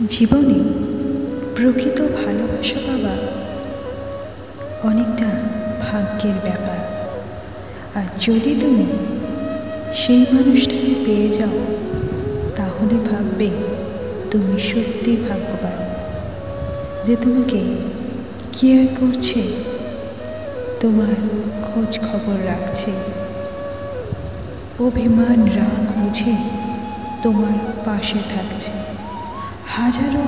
জীবনে প্রকৃত ভালোবাসা পাওয়া অনেকটা ভাগ্যের ব্যাপার। আর যদি তুমি সেই মানুষটাকে পেয়ে যাও, তাহলে ভাববে তুমি সত্যি ভাগ্যবান, যে তোমাকে কেয়ার করছে, তোমার খোঁজ খবর রাখছে, অভিমান রাগ বুঝে তোমার পাশে থাকছে। হাজারো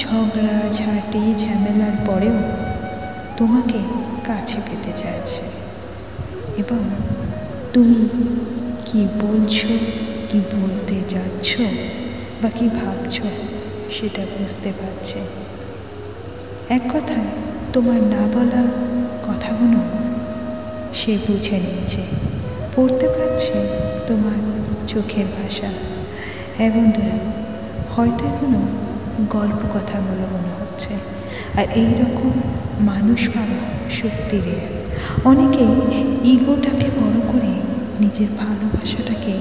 ঝগড়া ঝাঁটি ঝামেলার পরেও তোমাকে কাছে পেতে চাইছে, এবং তুমি কি বলছো, কি বলতে যাচ্ছ বা কি ভাবছ সেটা বুঝতে পারছে। এক কথায় তোমার না বলা কথাগুলো সে বুঝে নিচ্ছে, পড়তে পারছে তোমার চোখের ভাষা। হ্যাঁ বন্ধুরা, হয়তো এখনো গল্প কথাগুলো মনে হচ্ছে। আর এইরকম মানুষ পাওয়া সত্যি রেয়ার। অনেকে ইগোটাকে বড় করে নিজের ভালোবাসাটাকে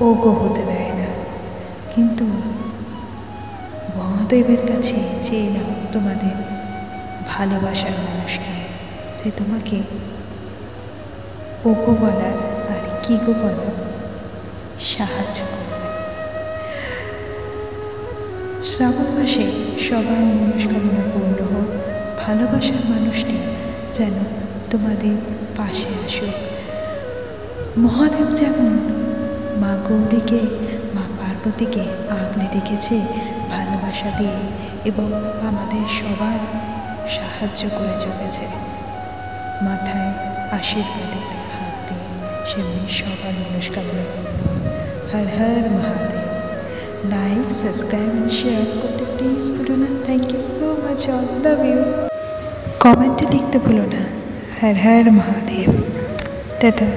ওগো হতে দেয় না, কিন্তু মহাদেবের কাছে চেয়ে নাও তোমাদের ভালোবাসার মানুষকে, যে তোমাকে ওগো বলার আর কিগো বলার সাহায্য করবে। শ্রাবণ মাসে সবার মনস্কামনা পূর্ণ হোক, ভালোবাসার মানুষটি যেন তোমাদের পাশে আসুক। মহাদেব যেমন মা গৌরীকে, মা পার্বতীকে আগলে রেখেছে ভালোবাসা দিয়ে, এবং আমাদের সবার সাহায্য করে চলেছে মাথায় আশীর্বাদের হাত দিয়ে, সেমনি সবার মনস্কামনা পূর্ণ। Har Har Mahadev. Like, subscribe and share করতে প্লিজ ভুলো না। Thank you so much, all love you. কমেন্টে লিখতে ভুলো না। হর হর মহাদেব। টাটা।